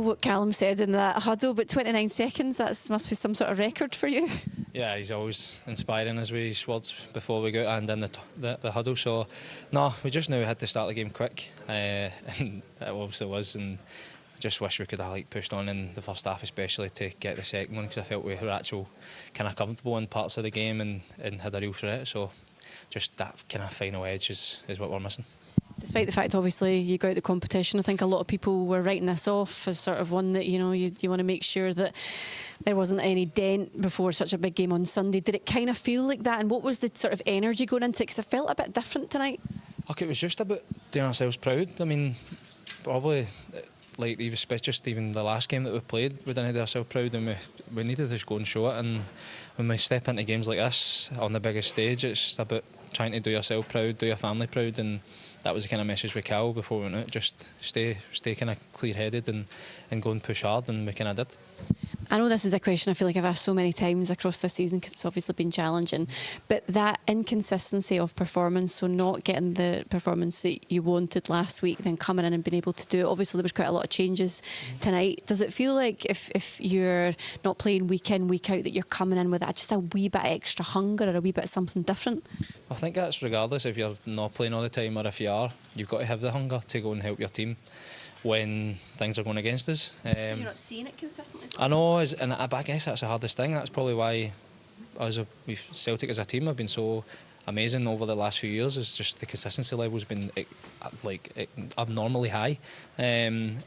What Callum said in that huddle, but 29 seconds, that must be some sort of record for you. Yeah, he's always inspiring us with his words before we go out and in the huddle. So, no, we just knew we had to start the game quick, and it obviously was. And I just wish we could have pushed on in the first half, especially to get the second one, because I felt we were actually kind of comfortable in parts of the game and had a real threat. So, just that kind of final edge is what we're missing. Despite the fact, obviously, you go out the competition, I think a lot of people were writing this off as sort of one that, you want to make sure that there wasn't any dent before such a big game on Sunday. Did it kind of feel like that? And what was the sort of energy going into it? Because it felt a bit different tonight. Look, it was just about doing ourselves proud. I mean, probably, even the last game that we played, we didn't do ourselves proud, and we needed to just go and show it. And when we step into games like this, on the biggest stage, it's about trying to do yourself proud, do your family proud, and that was the kind of message we Cal before we went out. Just stay kind of clear-headed and go and push hard, and we kind of did. I know this is a question I feel like I've asked so many times across this season because it's obviously been challenging, but that inconsistency of performance, so not getting the performance that you wanted last week, then coming in and being able to do it. Obviously there was quite a lot of changes tonight. Does it feel like if you're not playing week in, week out, that you're coming in with just a wee bit extra hunger or a wee bit something different? I think that's regardless if you're not playing all the time or if you are. You've got to have the hunger to go and help your team when things are going against us. You're not seeing it consistently. I know, but I guess that's the hardest thing. That's probably why Celtic as a team have been so amazing over the last few years. Is just the consistency level's been abnormally high, and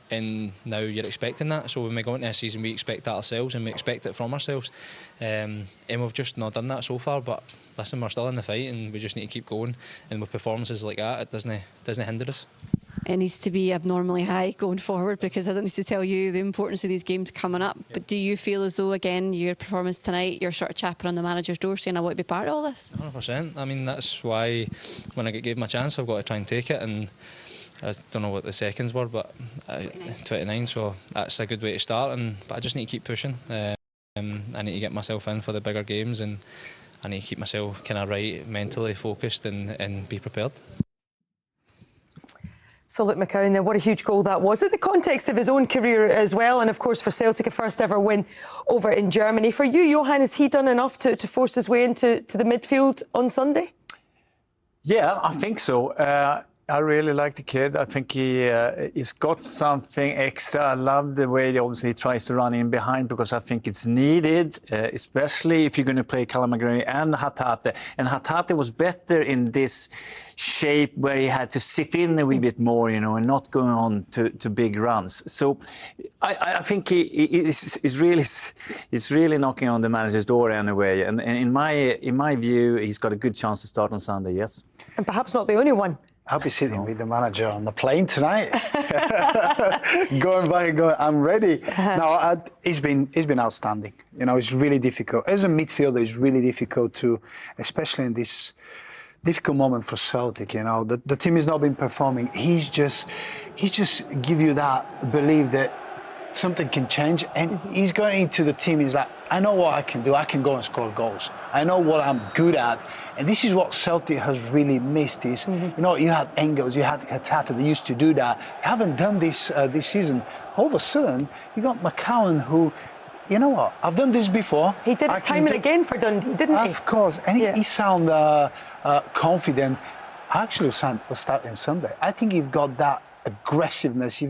now you're expecting that. So when we go into a season, we expect that ourselves, and we expect it from ourselves, and we've just not done that so far. But listen, we're still in the fight, and we just need to keep going. And with performances like that, it doesn't hinder us. It needs to be abnormally high going forward, because I don't need to tell you the importance of these games coming up. But do you feel as though, again, your performance tonight, you're sort of chapping on the manager's door saying, I want to be part of all this? 100%. I mean, that's why when I get given my chance, I've got to try and take it. And I don't know what the seconds were, but 29, so that's a good way to start. But I just need to keep pushing. I need to get myself in for the bigger games, and I need to keep myself kind of right, mentally focused and be prepared. So look, McCowan, then, what a huge goal that was in the context of his own career as well, and of course for Celtic, a first ever win over in Germany. For you, Johan, has he done enough to force his way into the midfield on Sunday? Yeah, I think so. I really like the kid. I think he's got something extra. I love the way he tries to run in behind, because I think it's needed, especially if you're going to play Calamagari and Hatate. And Hatate was better in this shape where he had to sit in a wee bit more, and not going on to big runs. So I think he's really knocking on the manager's door anyway. And in my view, he's got a good chance to start on Sunday. Yes, and perhaps not the only one. I'll be sitting with the manager on the plane tonight, going by and going, I'm ready. No, he's been outstanding. It's really difficult. As a midfielder, it's really difficult to, especially in this difficult moment for Celtic. The team has not been performing. He's just give you that belief that something can change, and he's going into the team. He's like, I know what I can do. I can go and score goals. I know what I'm good at, and this is what Celtic has really missed. Is you had Engels, you had Hatate. They used to do that. They haven't done this season. All of a sudden, you got McCowan, who, you know what? I've done this before. He did it time and again for Dundee, didn't he? Of course, and he sounded confident. I actually will start him Sunday. I think you've got that aggressiveness.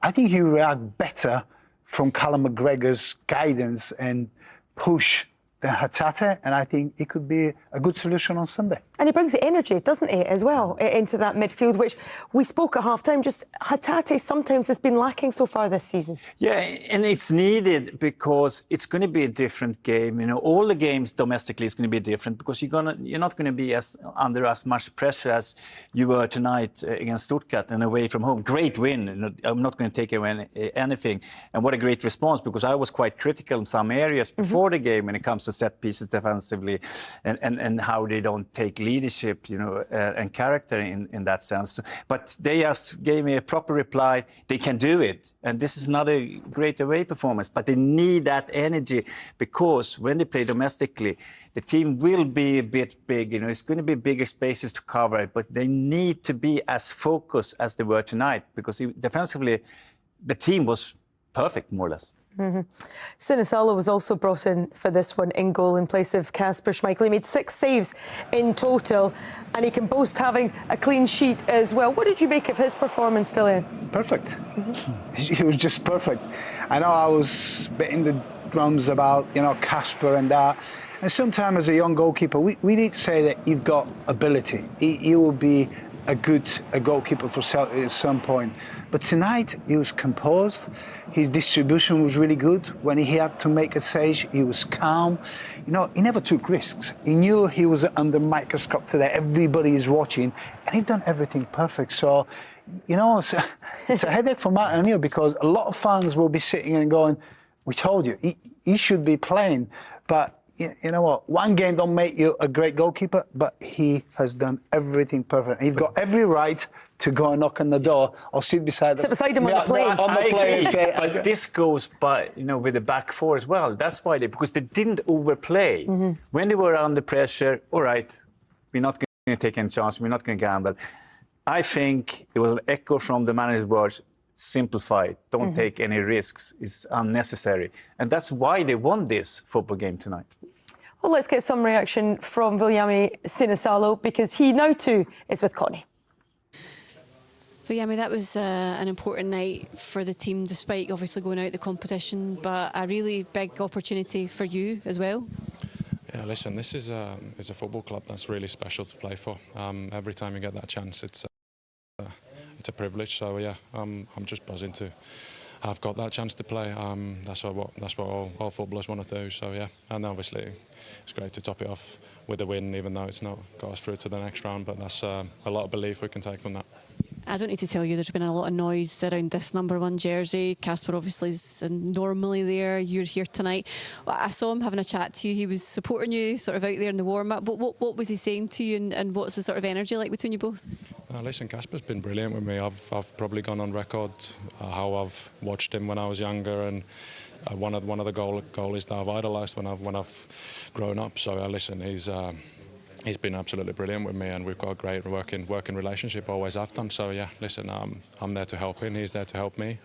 I think he react better from Callum McGregor's guidance and push than Hatate, and I think it could be a good solution on Sunday. And he brings the energy, doesn't he, as well, into that midfield, which we spoke at half-time. Just Hatate sometimes has been lacking so far this season. Yeah, and it's needed because it's going to be a different game. All the games domestically is going to be different because you're not going to be under as much pressure as you were tonight against Stuttgart and away from home. Great win. I'm not going to take away anything. And what a great response, because I was quite critical in some areas before the game when it comes to set pieces defensively and how they don't take leadership, and character in that sense. But they just gave me a proper reply. They can do it. And this is another great away performance. But they need that energy, because when they play domestically, the team will be a bit big. It's going to be bigger spaces to cover it. But they need to be as focused as they were tonight, because defensively, the team was perfect, more or less. Sinisalo was also brought in for this one in goal in place of Kasper Schmeichel. He made 6 saves in total, and he can boast having a clean sheet as well. What did you make of his performance, Stiliyan? Perfect. He was just perfect. I know I was beating the drums about, Kasper and that. And sometimes as a young goalkeeper, we need to say that you've got ability. He will be a goalkeeper for Celtic at some point. But tonight, he was composed. His distribution was really good. When he had to make a save, he was calm. He never took risks. He knew he was under microscope today. Everybody is watching, and he done everything perfect. So, it's a headache for Martin O'Neill, because a lot of fans will be sitting and going, we told you, he should be playing. But you know what? One game don't make you a great goalkeeper, but he has done everything perfect. He's got every right to go and knock on the door or sit beside him on the plane. And say, but this goes by, with the back four as well. That's why because they didn't overplay. When they were under pressure, all right, we're not going to take any chance. We're not going to gamble. I think it was an echo from the manager's words. Simplify it. Don't take any risks. It's unnecessary. And that's why they won this football game tonight. Well, let's get some reaction from Viljami Sinisalo, because he now too is with Connie. Viljami, that was an important night for the team, despite obviously going out the competition, but a really big opportunity for you as well. Yeah, listen, this is a football club that's really special to play for. Every time you get that chance, it's a privilege. So yeah, I'm just buzzing to have got that chance to play. That's what all footballers want to do. So yeah, and obviously it's great to top it off with a win, even though it's not got us through to the next round. But that's a lot of belief we can take from that. I don't need to tell you, there's been a lot of noise around this number 1 jersey. Kasper obviously is normally there. You're here tonight. Well, I saw him having a chat to you. He was supporting you sort of out there in the warm-up. What was he saying to you, and what's the sort of energy like between you both? Listen, Kasper's been brilliant with me. I've probably gone on record how I've watched him when I was younger, and one of the goalies that I've idolised when I've grown up. So listen, he's been absolutely brilliant with me, and we've got a great working relationship, always have done. So yeah, listen, I'm there to help him, he's there to help me.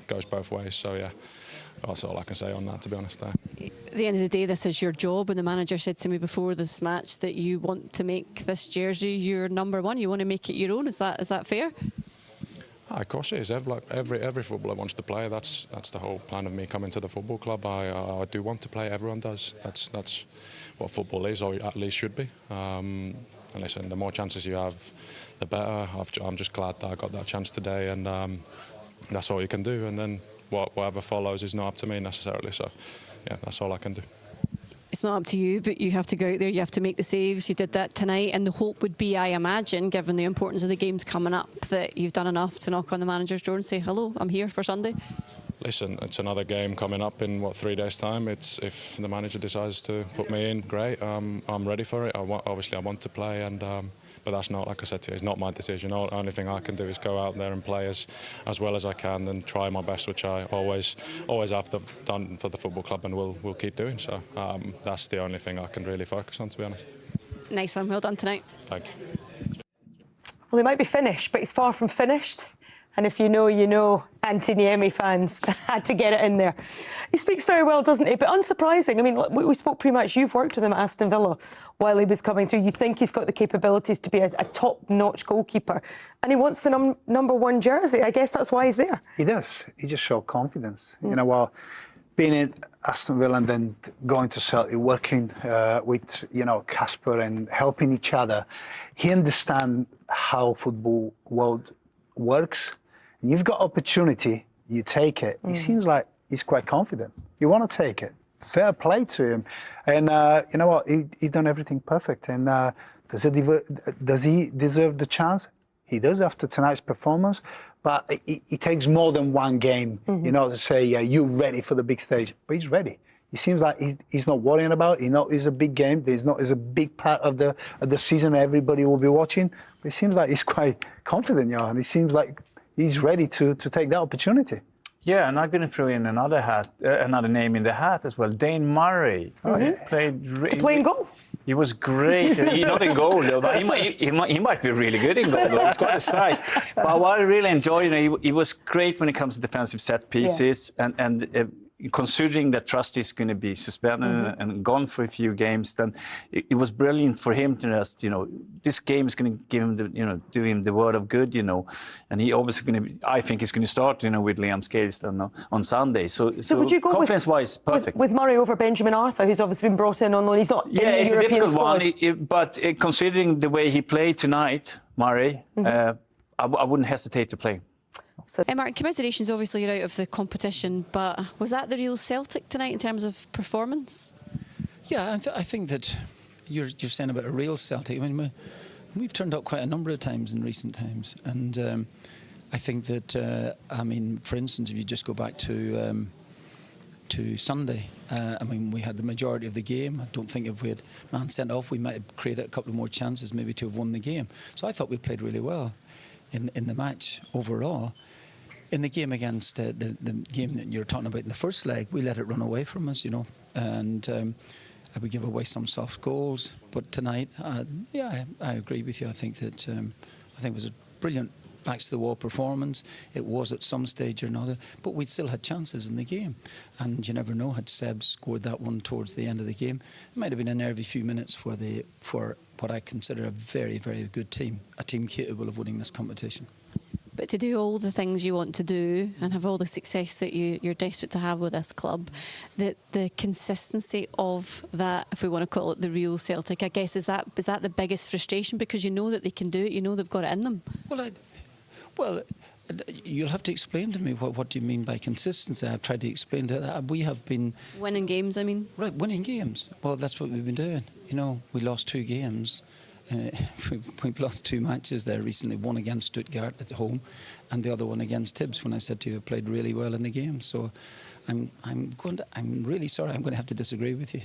Goes both ways. So yeah, that's all I can say on that, to be honest. At the end of the day, this is your job, and the manager said to me before this match that you want to make this jersey your number 1. You want to make it your own. Is that fair? Of course it is. Every footballer wants to play. That's the whole plan of me coming to the football club. I do want to play. Everyone does. That's what football is, or at least should be. And listen, the more chances you have, the better. I'm just glad that I got that chance today, and that's all you can do. And then whatever follows is not up to me necessarily. So yeah, that's all I can do. It's not up to you, but you have to go out there, you have to make the saves. You did that tonight, and the hope would be, I imagine, given the importance of the games coming up, that you've done enough to knock on the manager's door and say, hello, I'm here for Sunday. Listen, it's another game coming up in 3 days' time. If the manager decides to put me in, great. I'm ready for it. Obviously I want to play, and but that's not, like I said to you, it's not my decision. The only thing I can do is go out there and play as well as I can, and try my best, which I always have done for the football club, and will keep doing. So that's the only thing I can really focus on, to be honest. Nice one, well done tonight. Thank you. Well, he might be finished, but he's far from finished. And if you know, you know, Antiniemi fans had to get it in there. He speaks very well, doesn't he? But unsurprising. I mean, we spoke pre-match. You've worked with him at Aston Villa while he was coming through. You think he's got the capabilities to be a top-notch goalkeeper. And he wants the number 1 jersey. I guess that's why he's there. He does. He just showed confidence. You know, while being in Aston Villa and then going to Celtic, working with, Kasper and helping each other, he understands how football world works. You've got opportunity, you take it. He seems like he's quite confident. You want to take it. Fair play to him. And you know what? He's done everything perfect. And does he deserve the chance? He does after tonight's performance. But it takes more than one game, to say, yeah, you're ready for the big stage. But he's ready. He seems like he's not worrying about it. It's a big game. It's a big part of the season everybody will be watching. But it seems like he's quite confident, and he seems like he's ready to take that opportunity. Yeah, and I'm going to throw in another name in the hat as well. Dane Murray played to play in goal. He was great. He's not in goal, though, but he might be really good in goal, though. He's got the size. But what I really enjoyed, he was great when it comes to defensive set pieces. And considering that Trust is going to be suspended and gone for a few games, then it was brilliant for him to just, this game is going to give him do him the word of good, And he obviously going to, I think he's going to start, with Liam Scales then on Sunday. So would you go confidence-wise, perfect. With Murray over Benjamin Arthur, who's obviously been brought in on loan? He's not in the it's European a difficult squad. one, but considering the way he played tonight, Murray, I wouldn't hesitate to play. Mark, commiserations, obviously you're out of the competition, but was that the real Celtic tonight in terms of performance? Yeah, I think that you're saying about a real Celtic. I mean, we've turned up quite a number of times in recent times, and I think that, for instance, if you just go back to Sunday, we had the majority of the game. I don't think if we had man sent off, we might have created a couple of more chances maybe to have won the game. So I thought we played really well in the match overall. In the game against the game that you're talking about in the first leg, we let it run away from us, and we give away some soft goals. But tonight, I agree with you. I think that it was a brilliant backs to the wall performance. It was at some stage or another, but we still had chances in the game, and you never know. Had Seb scored that one towards the end of the game, it might have been a nervy few minutes for what I consider a very, very good team, a team capable of winning this competition. But to do all the things you want to do and have all the success that you're desperate to have with this club, the consistency of that, if we want to call it the real Celtic, I guess, is that the biggest frustration, because you know that they can do it, you know they've got it in them? Well, you'll have to explain to me what do you mean by consistency. I've tried to explain to that. We have been winning games. Right, winning games. Well, that's what we've been doing. We lost 2 games. We've lost 2 matches there recently. One against Stuttgart at home, and the other one against Tibbs. When I said to you, I played really well in the game. So, I'm really sorry. I'm going to have to disagree with you.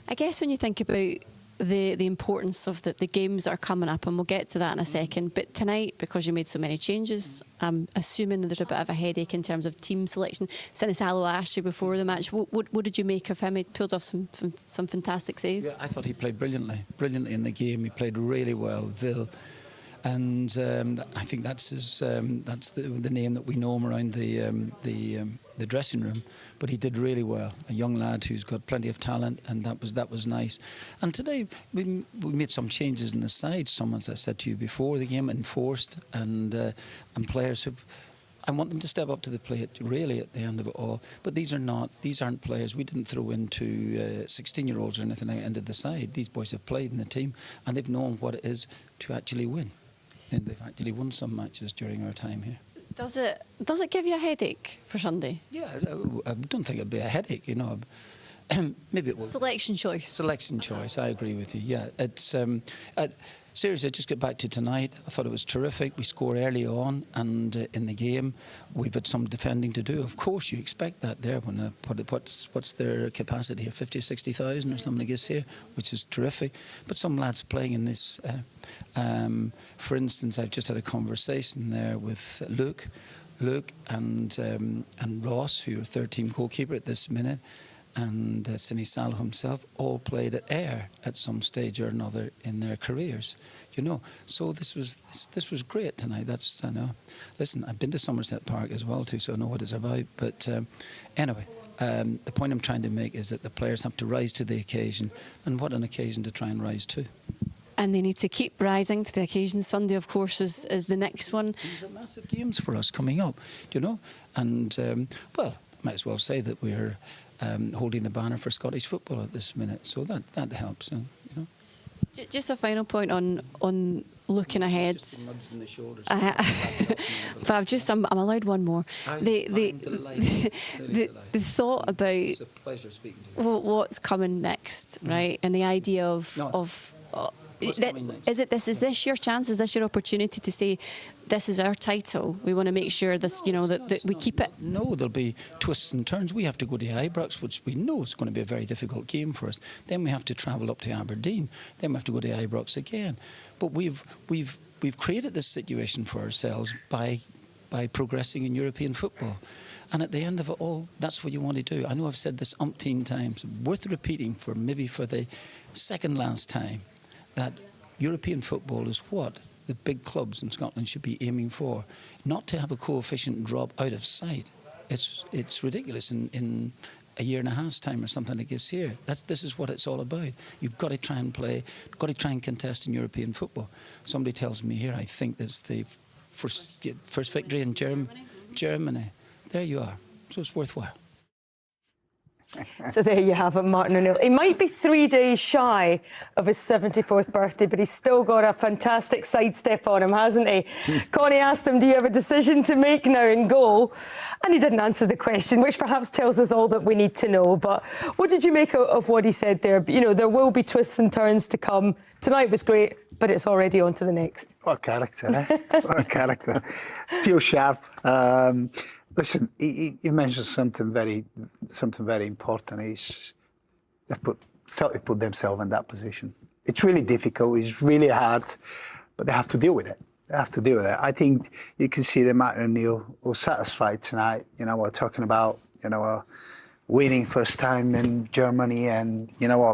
I guess when you think about the importance of the games that are coming up, and we'll get to that in a second, but tonight, because you made so many changes, I'm assuming that there's a bit of a headache in terms of team selection. Sinisalo asked you before the match, what did you make of him? He pulled off some fantastic saves. Yeah, I thought he played brilliantly in the game. He played really well, Vil. And I think that's the name that we know him around the dressing room. But he did really well. A young lad who's got plenty of talent, and that was nice. And today we made some changes in the side. Some, as I said to you before the game, enforced, and players who. I want them to step up to the plate, really, at the end of it all. But these aren't players. We didn't throw into 16-year-olds or anything into the side. These boys have played in the team, and they've known what it is to actually win. And they've actually won some matches during our time here. Does it give you a headache for Sunday? Yeah, I don't think it'd be a headache, Maybe it will. Selection choice. Selection choice, I agree with you, yeah. It's seriously, just get back to tonight. I thought it was terrific. We scored early on, and in the game, we've had some defending to do. Of course, you expect that there. When what's their capacity here? 50 or 60,000 or something, I guess, here, which is terrific. But some lads playing in this. For instance, I've just had a conversation there with Luke and Ross, who are third-team goalkeeper at this minute, and Sinisalo himself, all played at Ayr at some stage or another in their careers, So this was great tonight. I know. Listen, I've been to Somerset Park as well too, so I know what it's about. But anyway, the point I'm trying to make is that the players have to rise to the occasion, and what an occasion to try and rise to. And they need to keep rising to the occasion. Sunday, of course, is the next one. These are massive games for us coming up, And, might as well say that we're holding the banner for Scottish football at this minute. So that helps, Just a final point on looking ahead. Just a nudge in the shoulders. But I'm allowed one more. The thought about it's a pleasure speaking to you. What's coming next, right? And the idea of is this your chance? Is this your opportunity to say, this is our title? We want to make sure this, that we keep it. No, there'll be twists and turns. We have to go to Ibrox, which we know is going to be a very difficult game for us. Then we have to travel up to Aberdeen. Then we have to go to Ibrox again. But we've created this situation for ourselves by progressing in European football. And at the end of it all, that's what you want to do. I know I've said this umpteen times, worth repeating for maybe for the second last time, that European football is what the big clubs in Scotland should be aiming for. Not to have a coefficient drop out of sight. It's ridiculous in a year and a half's time or something like this here. This is what it's all about. You've got to try and play, got to try and contest in European football. Somebody tells me here, I think that's the first victory in Germany. There you are. So it's worthwhile. So there you have it, Martin O'Neill. He might be 3 days shy of his 74th birthday, but he's still got a fantastic sidestep on him, hasn't he? Connie asked him, do you have a decision to make now in goal? And he didn't answer the question, which perhaps tells us all that we need to know. But what did you make of what he said there? You know, there will be twists and turns to come. Tonight was great, but it's already on to the next. What a character, eh? What a character. Still sharp. Listen, he mentioned something very important. Celtic put themselves in that position. It's really difficult. It's really hard, but they have to deal with it. I think you can see that Martin O'Neill was satisfied tonight. You know, we're talking about winning first time in Germany, and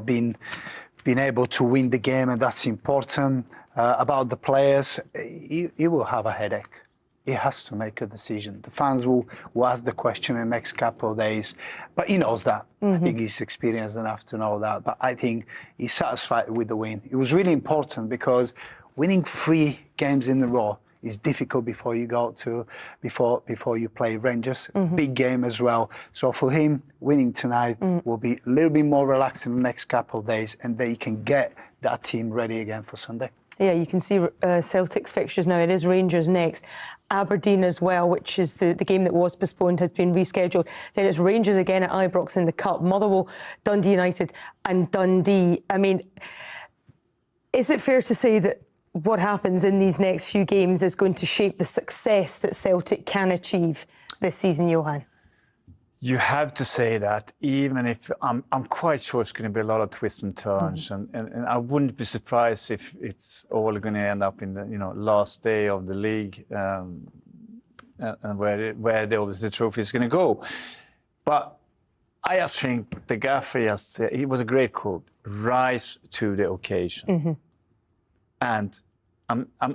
being able to win the game, and that's important. About the players, he will have a headache. He has to make a decision. The fans will ask the question in the next couple of days, but he knows that. I think he's experienced enough to know that. But I think he's satisfied with the win. It was really important because winning 3 games in a row is difficult before you you play Rangers. Big game as well. So for him, winning tonight will be a little bit more relaxed in the next couple of days, and they can get that team ready again for Sunday. Yeah, you can see Celtic's fixtures now. It is Rangers next. Aberdeen as well, which is the game that was postponed, has been rescheduled. Then it's Rangers again at Ibrox in the Cup, Motherwell, Dundee United and Dundee. I mean, is it fair to say that what happens in these next few games is going to shape the success that Celtic can achieve this season, Johan? You have to say that, even if I'm quite sure it's going to be a lot of twists and turns, and I wouldn't be surprised if it's all going to end up in the last day of the league, and where the trophy is going to go. But I just think the gaffer he was a great quote: "Rise to the occasion," and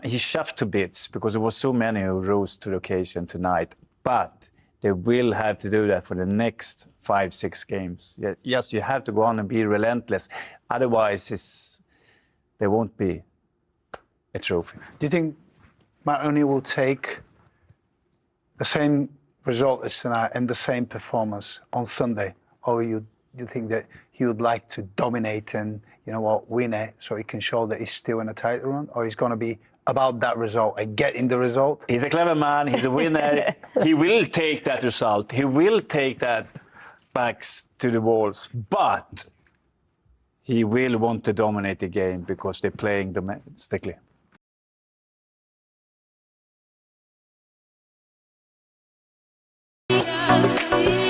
he's chuffed to bits because there were so many who rose to the occasion tonight, but they will have to do that for the next 5-6 games. Yes, you have to go on and be relentless. Otherwise, there won't be a trophy. Do you think Martin O'Neill will take the same result as tonight and the same performance on Sunday? Or you think that he would like to dominate and, win it so he can show that he's still in a title run? Or he's going to be about that result and getting the result? He's a clever man. He's a winner. He will take that result. He will take that backs to the walls. But he will want to dominate the game because they're playing domestically. Yes,